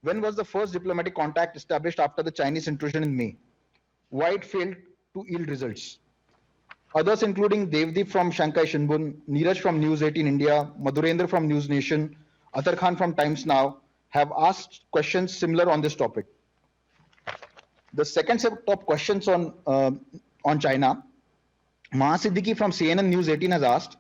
When was the first diplomatic contact established after the Chinese intrusion in May? Why it failed to yield results? Others, including Devdeep from Shanghai Shinbun, Neeraj from News 18 India, Madhurendra from News Nation, Athar Khan from Times Now, have asked questions similar on this topic. The second set of questions on China, Maha Siddiqui from CNN News 18 has asked,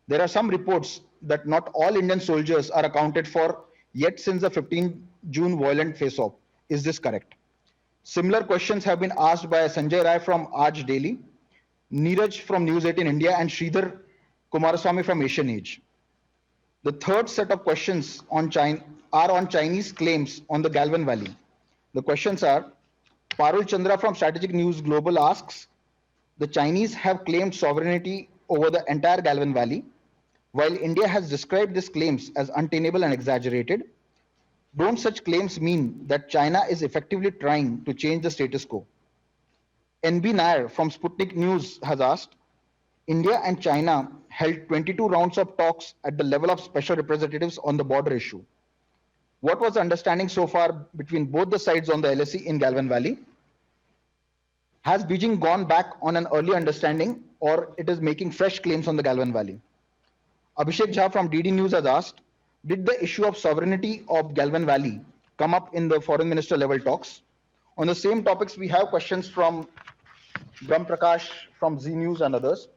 there are some reports that not all Indian soldiers are accounted for yet since the 15 June violent face-off. Is this correct? Similar questions have been asked by Sanjay Rai from Aaj Daily, Neeraj from News 18 India, and Sridhar Kumaraswamy from Asian Age. The third set of questions on China are on Chinese claims on the Galvan Valley. The questions are, Parul Chandra from Strategic News Global asks, the Chinese have claimed sovereignty over the entire Galvan Valley, while India has described these claims as untenable and exaggerated. Don't such claims mean that China is effectively trying to change the status quo? NB Nair from Sputnik News has asked, India and China held 22 rounds of talks at the level of special representatives on the border issue. What was the understanding so far between both the sides on the LSE in Galvan Valley? Has Beijing gone back on an early understanding, or it is making fresh claims on the Galvan Valley? Abhishek Jha from DD News has asked, did the issue of sovereignty of Galvan Valley come up in the foreign minister level talks? On the same topics, we have questions from Brahm Prakash from Z News and others.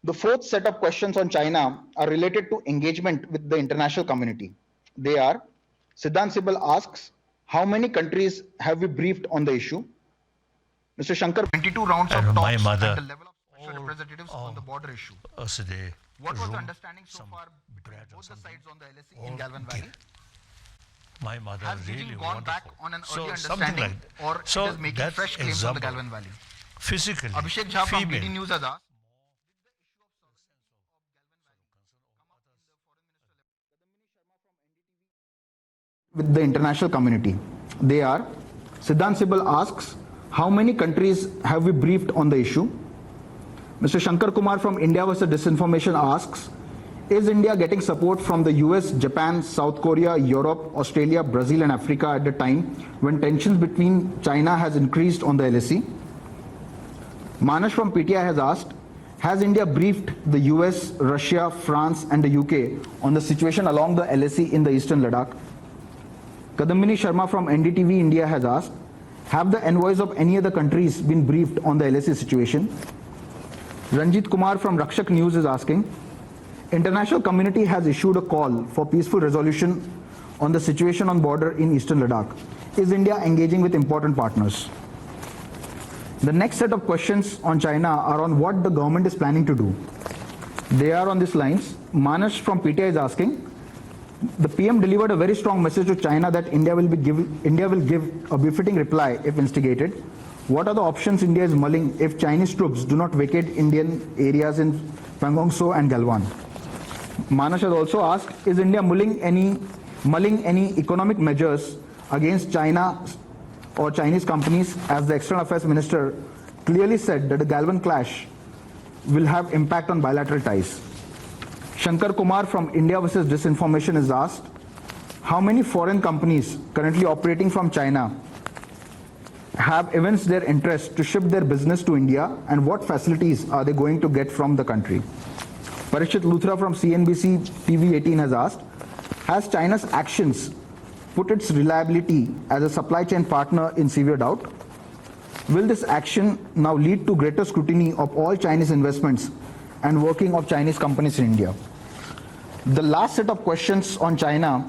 The fourth set of questions on China are related to engagement with the international community. They are, Siddhant Sibal asks, how many countries have we briefed on the issue? Mr. Shankar, 22 rounds of talks at the level of special representatives on the border issue. What was the understanding so far between both the sides on the LSE in Galvan Valley? My mother Has really Beijing gone back wonderful. on an So early something understanding, like or so it is making that fresh claims on the example, Galvan Valley? physically, Abhishek Jha from female, DD News has asked, with the international community. They are, Siddhant Sibal asks, how many countries have we briefed on the issue? Mr. Shankar Kumar from India vs. Disinformation asks, is India getting support from the US, Japan, South Korea, Europe, Australia, Brazil and Africa at the time when tensions between China has increased on the LSE? Manas from PTI has asked, has India briefed the US, Russia, France and the UK on the situation along the LSE in the eastern Ladakh? Kadambini Sharma from NDTV India has asked, have the envoys of any other countries been briefed on the LSE situation? Ranjit Kumar from Rakshak News is asking, international community has issued a call for peaceful resolution on the situation on border in eastern Ladakh. Is India engaging with important partners? The next set of questions on China are on what the government is planning to do. They are on these lines. Manas from PTI is asking, the PM delivered a very strong message to China that India will give a befitting reply if instigated. What are the options India is mulling if Chinese troops do not vacate Indian areas in Pangong Tso and Galwan? Manas has also asked, is India mulling any economic measures against China or Chinese companies, as the External Affairs Minister clearly said that the Galvan clash will have impact on bilateral ties. Shankar Kumar from India vs. Disinformation is asked, how many foreign companies currently operating from China have evinced their interest to ship their business to India, and what facilities are they going to get from the country? Parikshit Luthra from CNBC TV 18 has asked, has China's actions put its reliability as a supply chain partner in severe doubt? Will this action now lead to greater scrutiny of all Chinese investments and working of Chinese companies in India? The last set of questions on China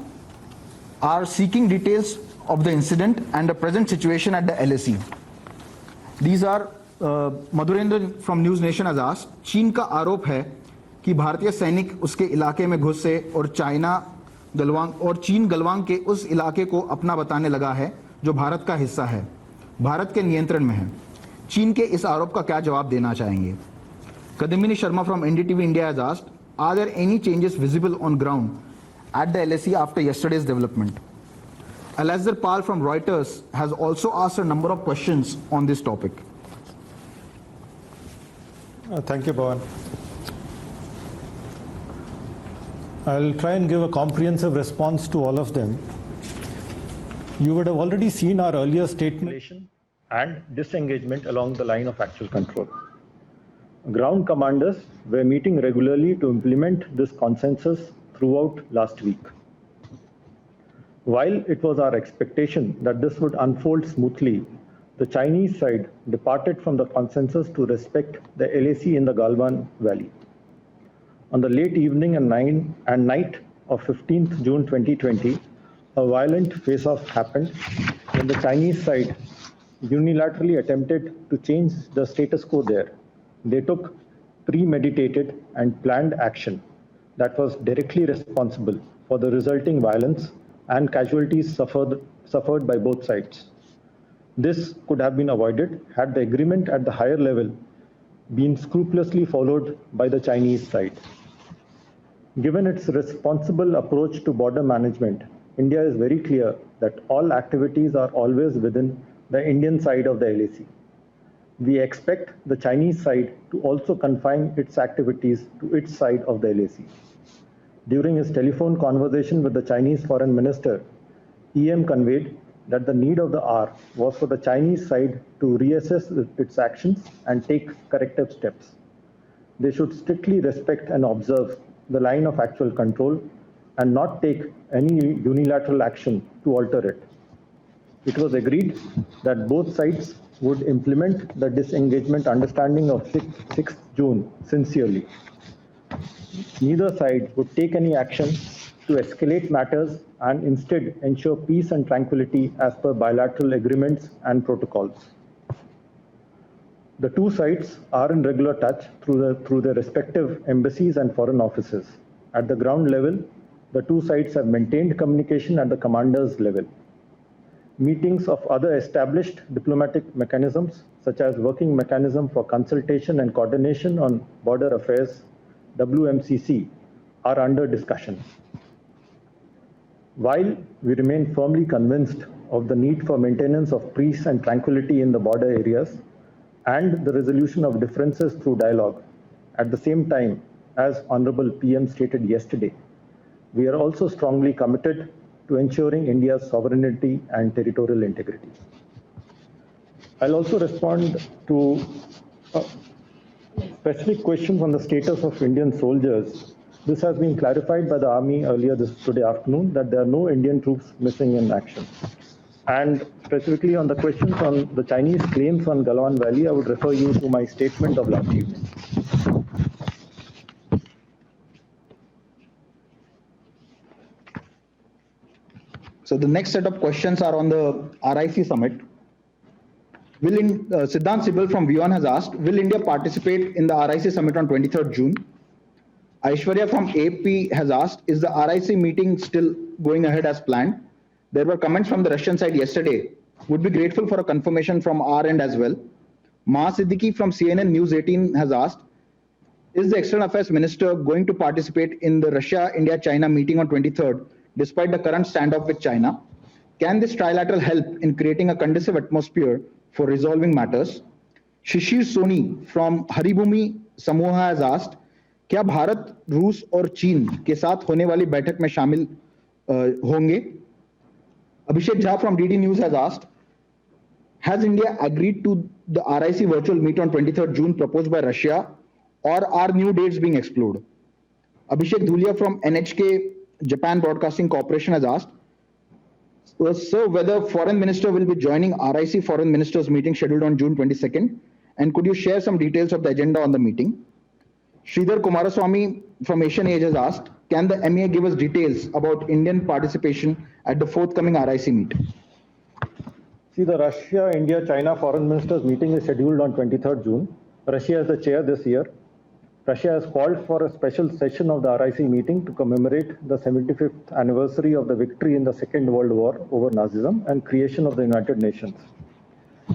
are seeking details of the incident and the present situation at the LSE. These are Madhurendra from News Nation has asked, चीन का आरोप है कि भारतीय सैनिक उसके इलाके में घुसे और चीन गलवान के उस इलाके को अपना बताने लगा है जो भारत का हिस्सा है, भारत के नियंत्रण में है। चीन के इस आरोप का क्या जवाब देना चाहेंगे? Kadambini Sharma from NDTV India has asked, are there any changes visible on ground at the LSE after yesterday's development? Alazar Pal from Reuters has also asked a number of questions on this topic. Thank you, Bhavan. I'll try and give a comprehensive response to all of them. You would have already seen our earlier statement. Escalation and disengagement along the line of actual control. Ground commanders were meeting regularly to implement this consensus throughout last week. While it was our expectation that this would unfold smoothly, the Chinese side departed from the consensus to respect the LAC in the Galwan Valley. On the late evening and night of 15th June 2020, a violent face-off happened when the Chinese side unilaterally attempted to change the status quo there. They took premeditated and planned action that was directly responsible for the resulting violence and casualties suffered by both sides. This could have been avoided had the agreement at the higher level been scrupulously followed by the Chinese side. Given its responsible approach to border management, India is very clear that all activities are always within the Indian side of the LAC. We expect the Chinese side to also confine its activities to its side of the LAC. During his telephone conversation with the Chinese Foreign Minister, EM conveyed that the need of the hour was for the Chinese side to reassess its actions and take corrective steps. They should strictly respect and observe the line of actual control and not take any unilateral action to alter it. It was agreed that both sides would implement the disengagement understanding of 6th June sincerely. Neither side would take any action to escalate matters and instead ensure peace and tranquility as per bilateral agreements and protocols. The two sides are in regular touch through their respective embassies and foreign offices. At the ground level, the two sides have maintained communication at the commanders level. Meetings of other established diplomatic mechanisms, such as Working Mechanism for Consultation and Coordination on Border Affairs, WMCC, are under discussion. While we remain firmly convinced of the need for maintenance of peace and tranquility in the border areas and the resolution of differences through dialogue, at the same time, as Honorable PM stated yesterday, we are also strongly committed to ensuring India's sovereignty and territorial integrity. I'll also respond to specific questions on the status of Indian soldiers. This has been clarified by the Army earlier today afternoon that there are no Indian troops missing in action. And specifically on the questions on the Chinese claims on Galwan Valley, I would refer you to my statement of last evening. So the next set of questions are on the RIC summit. Siddhant Sibal from WION has asked, will India participate in the RIC summit on 23rd June? Aishwarya from AP has asked, is the RIC meeting still going ahead as planned? There were comments from the Russian side yesterday. Would be grateful for a confirmation from our end as well. Maha Siddiqui from CNN News 18 has asked, is the External Affairs Minister going to participate in the Russia-India-China meeting on 23rd, despite the current standoff with China? Can this trilateral help in creating a conducive atmosphere for resolving matters? Shishir Soni from Haribhumi Samuha has asked, क्या भारत, रूस और चीन के साथ होने वाली बैठक में शामिल होंगे? Abhishek Jha from DD News has asked, has India agreed to the RIC virtual meet on 23rd June proposed by Russia, or are new dates being explored? Abhishek Dhulia from NHK Japan Broadcasting Corporation has asked, so whether Foreign Minister will be joining RIC Foreign Ministers meeting scheduled on June 22nd, and could you share some details of the agenda on the meeting? Sridhar Kumaraswamy from Asian Age has asked, can the MEA give us details about Indian participation at the forthcoming RIC meet? See, the Russia-India-China Foreign Ministers meeting is scheduled on 23rd June. Russia is the chair this year. Russia has called for a special session of the RIC meeting to commemorate the 75th anniversary of the victory in the Second World War over Nazism and creation of the United Nations.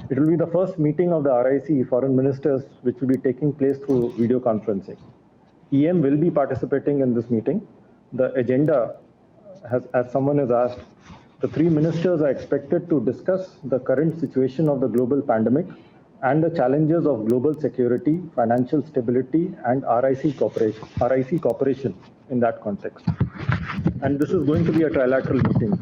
It will be the first meeting of the RIC foreign ministers which will be taking place through video conferencing. EM will be participating in this meeting. The agenda, as someone has asked, the three ministers are expected to discuss the current situation of the global pandemic and the challenges of global security, financial stability, and RIC cooperation in that context. And this is going to be a trilateral meeting.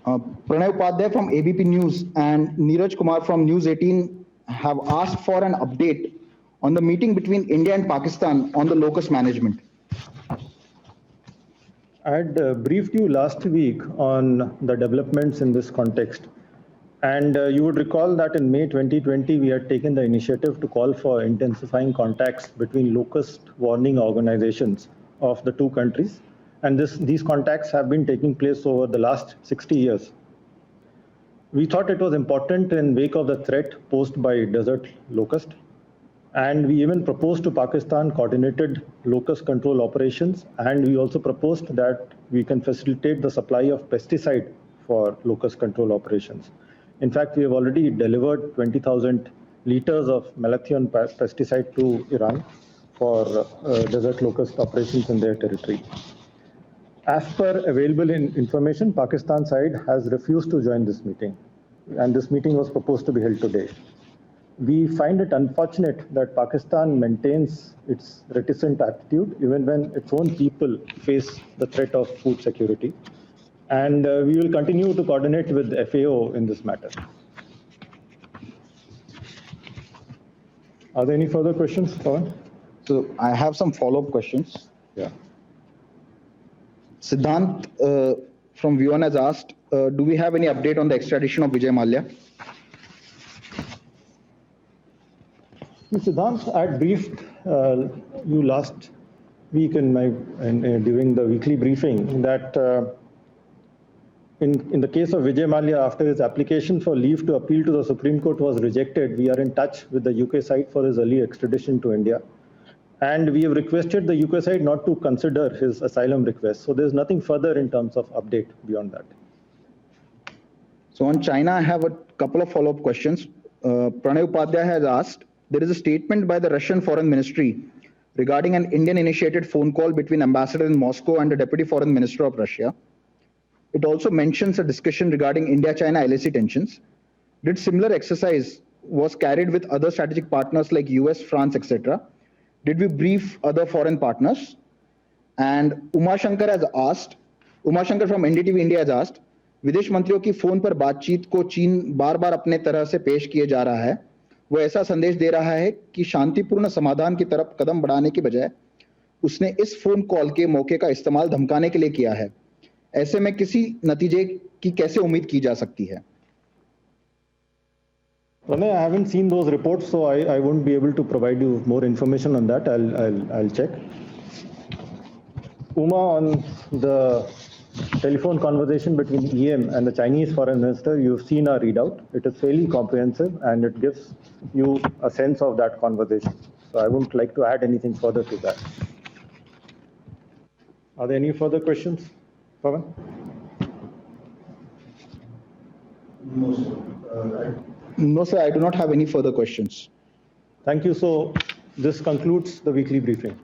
Pranay Upadhyay from ABP News and Neeraj Kumar from News 18 have asked for an update on the meeting between India and Pakistan on the locust management. I had briefed you last week on the developments in this context. And you would recall that in May 2020, we had taken the initiative to call for intensifying contacts between locust warning organizations of the two countries. And these contacts have been taking place over the last 60 years. We thought it was important in wake of the threat posed by desert locust. And we even proposed to Pakistan coordinated locust control operations. And we also proposed that we can facilitate the supply of pesticide for locust control operations. In fact, we have already delivered 20,000 liters of malathion pesticide to Iran for desert locust operations in their territory. As per available information, Pakistan side has refused to join this meeting, and this meeting was proposed to be held today. We find it unfortunate that Pakistan maintains its reticent attitude even when its own people face the threat of food security. And we will continue to coordinate with the FAO in this matter. Are there any further questions, Pawan? So I have some follow-up questions. Yeah. Siddhant from Vion has asked, do we have any update on the extradition of Vijay Mallya? Siddhant, I had briefed you last week during the weekly briefing that in the case of Vijay Mallya, after his application for leave to appeal to the Supreme Court was rejected, we are in touch with the UK side for his early extradition to India. And we have requested the UK side not to consider his asylum request. So there's nothing further in terms of update beyond that. So on China, I have a couple of follow-up questions. Pranay Upadhyay has asked, there is a statement by the Russian Foreign Ministry regarding an Indian-initiated phone call between ambassador in Moscow and the Deputy Foreign Minister of Russia. It also mentions a discussion regarding India-China LAC tensions. Did similar exercise was carried with other strategic partners like US, France, etc.? Did we brief other foreign partners? And Uma Shankar from NDTV India has asked, विदेश मंत्रियों की phone पर बातचीत को चीन बार बार अपने तरह से पेश किए जा रहा है, वो ऐसा संदेश दे रहा है कि शांतिपूर्ण समाधान की तरफ कदम बढ़ाने की बजाय उसने इस फोन कॉल के मौके का इस्तेमाल धमकाने के लिए किया है. ऐसे में किसी नतीजे की कैसे उम्मीद की जा सकती है? Pranay, I haven't seen those reports, so I won't be able to provide you more information on that. I'll check. Uma, on the telephone conversation between EM and the Chinese foreign minister, you've seen our readout. It is fairly comprehensive and it gives you a sense of that conversation. So I wouldn't like to add anything further to that. Are there any further questions, Pawan? No, sir, I do not have any further questions. Thank you. So this concludes the weekly briefing.